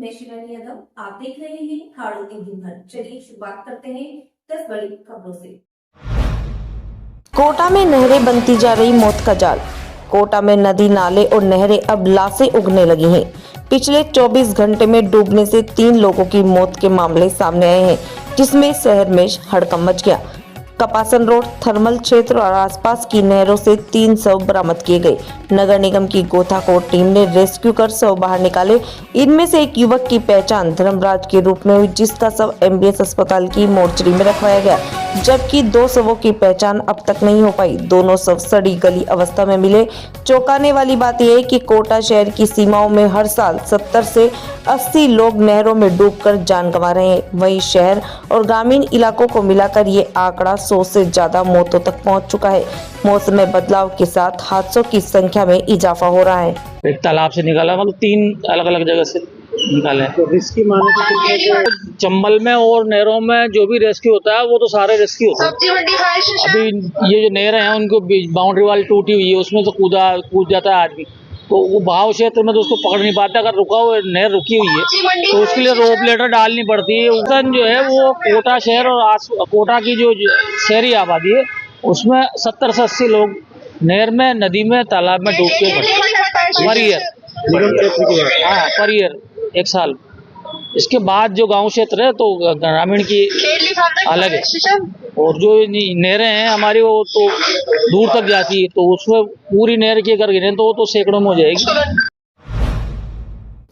मैं शिवानी यादव, आप देख रहे हैं हाड़ों की दिन भर। चलिए शुरुआत करते हैं 10 बड़ी खबरों से। कोटा में नहरें बनती जा रही मौत का जाल। कोटा में नदी नाले और नहरें अब लाशें उगने लगी हैं। पिछले 24 घंटे में डूबने से 3 लोगों की मौत के मामले सामने आए हैं, जिसमें शहर में हड़कंप मच गया। कपासन रोड, थर्मल क्षेत्र और आसपास की नहरों से 3 शव बरामद किए गए। नगर निगम की गोताखोर टीम ने रेस्क्यू कर शव बाहर निकाले। इनमें से एक युवक की पहचान धर्मराज के रूप में हुई, जिसका शव एमबीएस अस्पताल की मोर्चरी में रखवाया गया, जबकि 2 शवों की पहचान अब तक नहीं हो पाई। दोनों शव सड़ी गली अवस्था में मिले। चौंकाने वाली बात यह है कि कोटा शहर की सीमाओं में हर साल 70 से 80 लोग नहरों में डूबकर जान गंवा रहे हैं। वहीं शहर और ग्रामीण इलाकों को मिलाकर ये आंकड़ा 100 से ज्यादा मौतों तक पहुंच चुका है। मौसम में बदलाव के साथ हादसों की संख्या में इजाफा हो रहा है। एक तालाब से निकाला, मतलब 3 अलग अलग जगह से निकाले। तो रिस्की माने तो कितने चंबल में और नहरों में जो भी रेस्क्यू होता है वो तो सारे रेस्क्यू होते हैं। अभी ये जो नहरें हैं उनको बाउंड्री वाल टूटी हुई है, उसमें तो कूद जाता है आदमी, तो वो बहाव क्षेत्र में तो उसको पकड़ नहीं पाता। अगर रुका हुआ नहर रुकी हुई है तो उसके लिए रोप लेटर डालनी पड़ती है। उधर जो है वो कोटा शहर और कोटा की जो शहरी आबादी है उसमें 70 से 80 लोग नहर में, नदी में, तालाब में डूब के मरते पर ईयर। हाँ, पर ईयर 1 साल। इसके बाद जो गांव क्षेत्र है तो ग्रामीण की अलग है, और जो नहरें हैं हमारी वो तो दूर तक जाती है, तो उसमें पूरी नहर की अगर गिने तो वो तो सैकड़ों में हो जाएगी।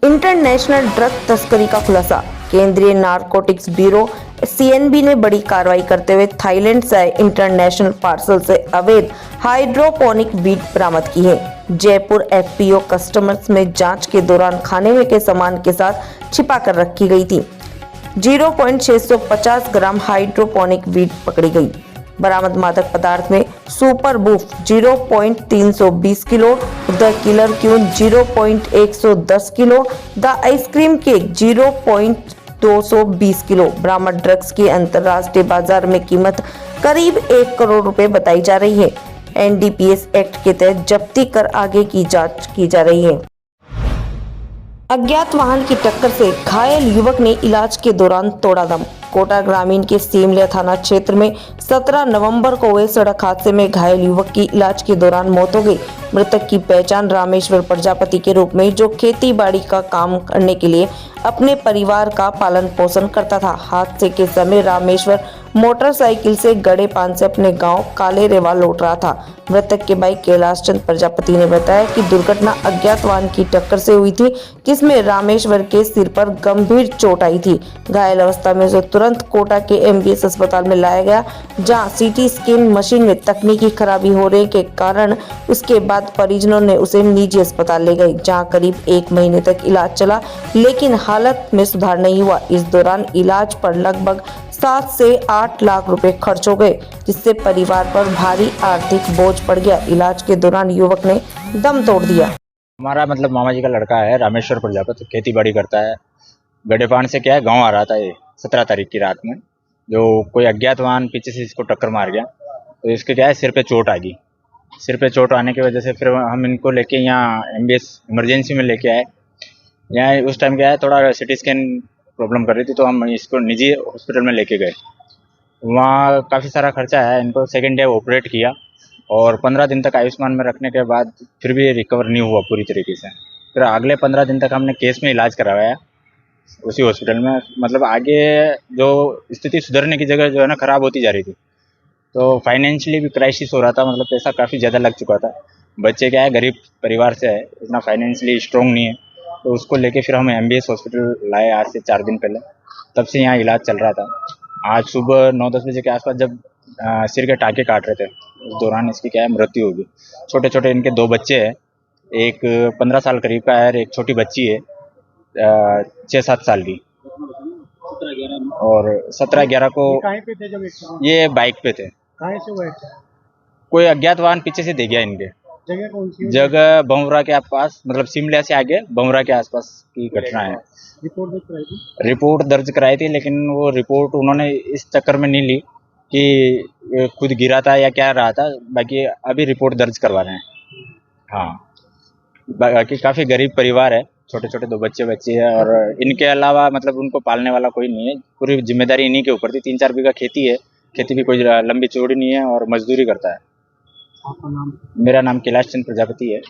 इंटरनेशनल ड्रग तस्करी का खुलासा। केंद्रीय नारकोटिक्स ब्यूरो सीएनबी ने बड़ी कार्रवाई करते हुए थाईलैंड से आए इंटरनेशनल पार्सल से अवैध हाइड्रोपोनिक वीड बरामद की है। जयपुर एफपीओ कस्टमर्स में जांच के दौरान खाने में के सामान के साथ छिपा कर रखी गई थी। 0.650 ग्राम हाइड्रोपोनिक वीड पकड़ी गई। बरामद मादक पदार्थ में सुपर बूफ 0.320 kilo, the killer queen 0.110 kilo, the ice cream cake 0.220 kilo. बरामद ड्रग्स की अंतर्राष्ट्रीय बाजार में कीमत करीब 1 करोड़ रुपए बताई जा रही है। एनडीपीएस एक्ट के तहत जब्ती कर आगे की जांच की जा रही है। अज्ञात वाहन की टक्कर से घायल युवक ने इलाज के दौरान तोड़ा दम। कोटा ग्रामीण के सीमलिया थाना क्षेत्र में 17 नवंबर को हुए सड़क हादसे में घायल युवक की इलाज के दौरान मौत हो गई। मृतक की पहचान रामेश्वर प्रजापति के रूप में, जो खेती बाड़ी का काम करने के लिए अपने परिवार का पालन पोषण करता था। हादसे के समय रामेश्वर मोटरसाइकिल से गड़े पान से अपने गांव काले रेवा लौट रहा था। मृतक के भाई कैलाश चंद प्रजापति ने बताया कि दुर्घटना अज्ञात वाहन की टक्कर से हुई थी, जिसमें रामेश्वर के सिर पर गंभीर चोट आई थी। घायल अवस्था में उसे तुरंत कोटा के एमबीएस अस्पताल में लाया गया, जहां सीटी स्कैन मशीन में तकनीकी खराबी होने के कारण उसके बाद परिजनों ने उसे निजी अस्पताल ले गए, जहां करीब 1 महीने तक इलाज चला, लेकिन हालत में सुधार नहीं हुआ। इस दौरान इलाज पर लगभग 7 से 8 लाख रुपए खर्च हो गए, जिससे परिवार पर भारी आर्थिक बोझ पड़ गया। इलाज के दौरान युवक ने दम तोड़ दिया। हमारा मतलब मामा जी का लड़का है रामेश्वर प्रजापति, खेती बाड़ी करता है। गड़ेपान से क्या है गांव आ रहा था ये 17 तारीख की रात में, जो कोई अज्ञात वाहन पीछे से इसको टक्कर मार गया, तो इसके क्या है सिर पे चोट आ गई। सिर पे चोट आने की वजह से फिर हम इनको लेके यहाँ एमबीएस इमरजेंसी में लेके आए। यहाँ उस टाइम क्या है थोड़ा सिटी स्कैन प्रॉब्लम कर रही थी, तो हम इसको निजी हॉस्पिटल में लेके गए। वहाँ काफ़ी सारा खर्चा है, इनको सेकेंड डे ऑपरेट किया और 15 दिन तक आयुष्मान में रखने के बाद फिर भी रिकवर नहीं हुआ पूरी तरीके से। फिर अगले 15 दिन तक हमने केस में इलाज करवाया उसी हॉस्पिटल में। मतलब आगे जो स्थिति सुधरने की जगह जो है ना ख़राब होती जा रही थी, तो फाइनेंशियली भी क्राइसिस हो रहा था। मतलब पैसा काफ़ी ज़्यादा लग चुका था। बच्चे क्या है गरीब परिवार से है, इतना फाइनेंशियली स्ट्रॉन्ग नहीं है, तो उसको लेके फिर हम एमबीएस हॉस्पिटल लाए आज से 4 दिन पहले। तब से यहाँ इलाज चल रहा था। आज सुबह 9-10 बजे के आसपास जब सिर के टाँके काट रहे थे, उस दौरान इसकी क्या है मृत्यु हो गई। छोटे छोटे इनके 2 बच्चे हैं, एक 15 साल करीब का है और एक छोटी बच्ची है 6-7 साल की। और 17-11 को कहाँ पे थे जब ये बाइक पे थे। कहाँ से हुए थे? कोई अज्ञात वाहन पीछे से दे गया इनके। जगह कौन सी? जगह बमरा के आसपास, मतलब सिमलिया से आगे बमरा के आसपास की घटना है। रिपोर्ट दर्ज कराई थी? रिपोर्ट दर्ज कराई थी, लेकिन वो रिपोर्ट उन्होंने इस चक्कर में नहीं ली कि ये खुद गिरा था या क्या रहा था। बाकी अभी रिपोर्ट दर्ज करवा रहे हैं। हाँ, बाकी काफ़ी गरीब परिवार है, छोटे छोटे 2 बच्चे है और इनके अलावा मतलब उनको पालने वाला कोई नहीं है। पूरी जिम्मेदारी इन्हीं के ऊपर थी। 3-4 बीघा खेती है, खेती भी कोई लंबी चौड़ी नहीं है और मजदूरी करता है। आपका नाम? मेरा नाम कैलाश चंद प्रजापति है।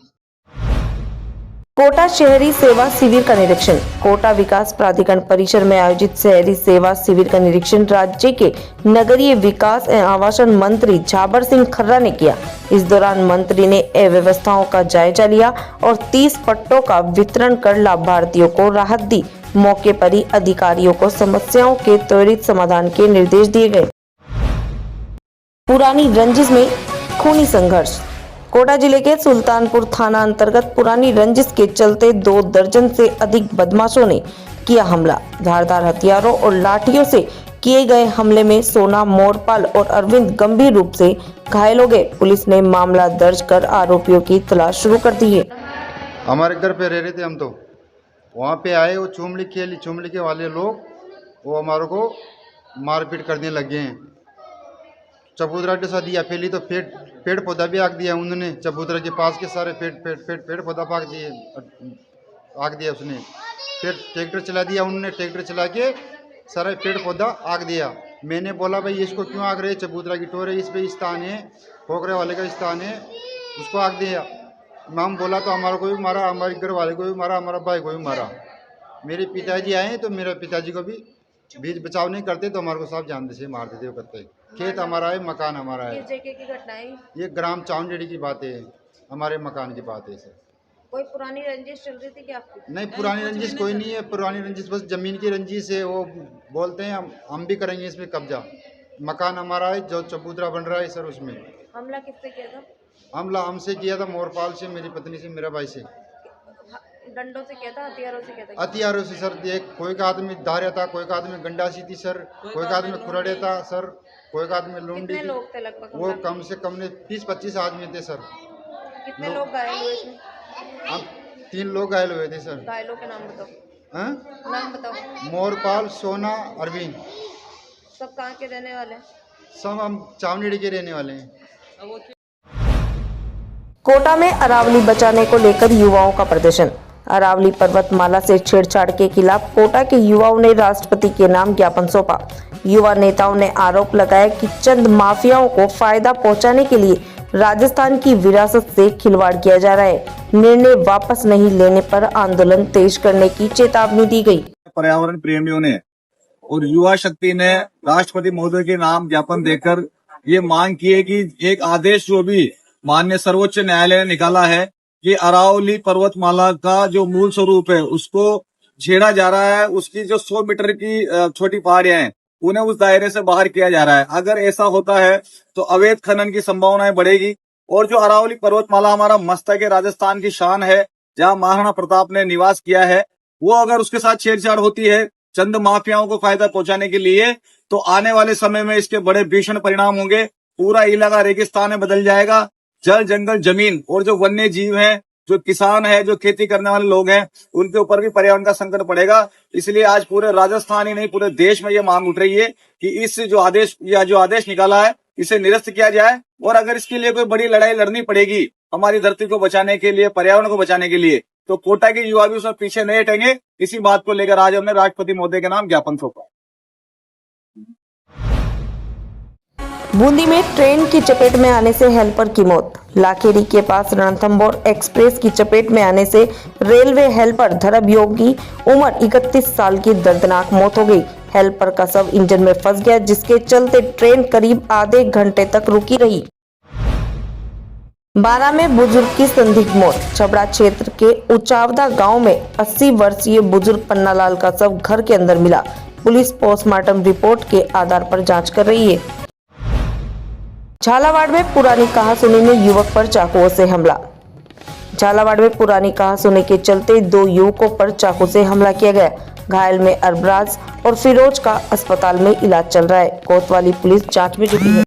कोटा शहरी सेवा शिविर का निरीक्षण। कोटा विकास प्राधिकरण परिसर में आयोजित शहरी सेवा शिविर का निरीक्षण राज्य के नगरीय विकास एवं आवासन मंत्री झाबर सिंह खर्रा ने किया। इस दौरान मंत्री ने अव्यवस्थाओं का जायजा लिया और 30 पट्टों का वितरण कर लाभार्थियों को राहत दी। मौके पर ही अधिकारियों को समस्याओं के त्वरित समाधान के निर्देश दिए गए। पुरानी रंजिश में खूनी संघर्ष। कोटा जिले के सुल्तानपुर थाना अंतर्गत पुरानी रंजिश के चलते 2 दर्जन से अधिक बदमाशों ने किया हमला। धारदार हथियारों और लाठियों से किए गए हमले में सोना, मोरपाल और अरविंद गंभीर रूप से घायल हो गए। पुलिस ने मामला दर्ज कर आरोपियों की तलाश शुरू कर दी है। हमारे घर पे रह रहे थे हम, तो वहाँ पे आए वो चुमली के वाले लोग, वो हमारे को मारपीट करने लगे हैं। चबूतरा डसा दिया, पहले तो पेड़ पौधा भी आग दिया उन्होंने। चबूतरा के पास के सारे पेड़ पौधा आग दिया उसने। फिर ट्रैक्टर चला दिया उन्होंने, ट्रैक्टर चला के सारे पेड़ पौधा आग दिया। मैंने बोला भाई इसको क्यों आग रहे, चबूतरा की टोर है, इस पे स्थान है, पोखरे वाले का स्थान है, उसको आग दिया। माम बोला तो हमारे को भी मारा, हमारे घर वाले को भी मारा, हमारा भाई को भी मारा। मेरे पिताजी आए तो मेरे पिताजी को भी बीच बचाव नहीं करते तो हमारे को सब जानते से मार देते करते। खेत हमारा है, मकान हमारा है। किस जगह की घटना है? ये ग्राम चावनजेड़ी की बात है, हमारे मकान की बात है सर। कोई पुरानी रंजिश चल रही थी क्या आपकी? नहीं, पुरानी रंजिश कोई नहीं है। पुरानी रंजिश बस जमीन की रंजिश है। वो बोलते हैं हम भी करेंगे इसमें कब्जा। मकान हमारा है जो चबूतरा बन रहा है सर, उसमें। हमला किससे किया था? हमला हमसे किया था, मोरपाल से, मेरी पत्नी से, मेरा भाई से। डंडों से किया था, हथियारों से किया था? हथियारों से सर। देख, कोई का आदमी धारिया था, कोई का आदमी गंडासी थी सर, कोई का आदमी खुराड़े था सर, कोई का आदमी लुंडी कितने थी। लोग थे लगभग? वो कम से कम ने 20-25 आदमी थे सर। कितने लोग घायल हुए इसमें? अब 3 लोग घायल हुए थे सर। घायलों के नाम बताओ। हाँ? नाम बताओ। मोरपाल, सोना, अरविंद। सब कहाँ के रहने वाले हैं? सब हम चावनेड़ी के रहने वाले हैं। कोटा में अरावली बचाने को लेकर युवाओं का प्रदर्शन। अरावली पर्वतमाला से छेड़छाड़ के खिलाफ कोटा के युवाओं ने राष्ट्रपति के नाम ज्ञापन सौंपा। युवा नेताओं ने आरोप लगाया कि चंद माफियाओं को फायदा पहुंचाने के लिए राजस्थान की विरासत से खिलवाड़ किया जा रहा है। निर्णय वापस नहीं लेने पर आंदोलन तेज करने की चेतावनी दी गई। पर्यावरण प्रेमियों ने और युवा शक्ति ने राष्ट्रपति महोदय के नाम ज्ञापन देकर ये मांग की है कि एक आदेश जो भी माननीय सर्वोच्च न्यायालय ने निकाला है कि अरावली पर्वतमाला का जो मूल स्वरूप है उसको छेड़ा जा रहा है, उसकी जो 100 मीटर की छोटी पहाड़ियां हैं उन्हें उस दायरे से बाहर किया जा रहा है। अगर ऐसा होता है तो अवैध खनन की संभावनाएं बढ़ेगी और जो अरावली पर्वतमाला हमारा मस्तक है, राजस्थान की शान है, जहां महाराणा प्रताप ने निवास किया है, वो अगर उसके साथ छेड़छाड़ होती है चंद माफियाओं को फायदा पहुंचाने के लिए तो आने वाले समय में इसके बड़े भीषण परिणाम होंगे। पूरा इलाका रेगिस्तान में बदल जाएगा। जल, जंगल, जमीन और जो वन्य जीव हैं, जो किसान है, जो खेती करने वाले लोग हैं, उनके ऊपर भी पर्यावरण का संकट पड़ेगा। इसलिए आज पूरे राजस्थान ही नहीं पूरे देश में ये मांग उठ रही है कि इस जो आदेश निकाला है इसे निरस्त किया जाए और अगर इसके लिए कोई बड़ी लड़ाई लड़नी पड़ेगी हमारी धरती को बचाने के लिए, पर्यावरण को बचाने के लिए, तो कोटा के युवा भी उसमें पीछे नहीं हटेंगे। इसी बात को लेकर आज हमने राष्ट्रपति महोदय के नाम ज्ञापन सौंपा। बूंदी में ट्रेन की चपेट में आने से हेल्पर की मौत। लाखेरी के पास रणथंभौर एक्सप्रेस की चपेट में आने से रेलवे हेल्पर धरम योग की उम्र 31 साल की दर्दनाक मौत हो गई। हेल्पर का शव इंजन में फंस गया जिसके चलते ट्रेन करीब आधे घंटे तक रुकी रही। 12 में बुजुर्ग की संदिग्ध मौत। छबड़ा क्षेत्र के उचावदा गांव में 80 वर्षीय बुजुर्ग पन्नालाल का शव घर के अंदर मिला। पुलिस पोस्टमार्टम रिपोर्ट के आधार पर जांच कर रही है। झालावाड़ में पुरानी कहासुनी में युवक पर चाकुओं से हमला। झालावाड़ में पुरानी कहासुनी के चलते 2 युवकों पर चाकू से हमला किया गया। घायल में अरबराज और फिरोज का अस्पताल में इलाज चल रहा है। कोतवाली पुलिस जांच में जुटी है।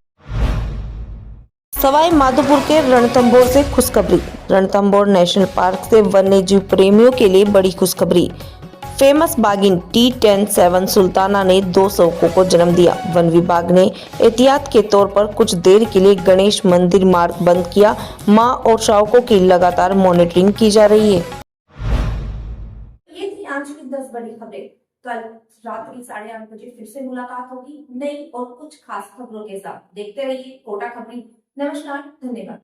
सवाई माधोपुर के रणथंभौर से खुशखबरी। रणथंभौर नेशनल पार्क से वन्य जीव प्रेमियों के लिए बड़ी खुशखबरी। फेमस बाघिन T10-7 सुल्ताना ने 2 शवकों को जन्म दिया। वन विभाग ने एहतियात के तौर पर कुछ देर के लिए गणेश मंदिर मार्ग बंद किया। मां और शावकों की लगातार मॉनिटरिंग की जा रही है। 10 बड़ी खबरें। कल रात्रि 8:30 बजे फिर से मुलाकात होगी नई और कुछ खास खबरों के साथ। देखते रहिए कोटा खबरें। नमस्कार, धन्यवाद।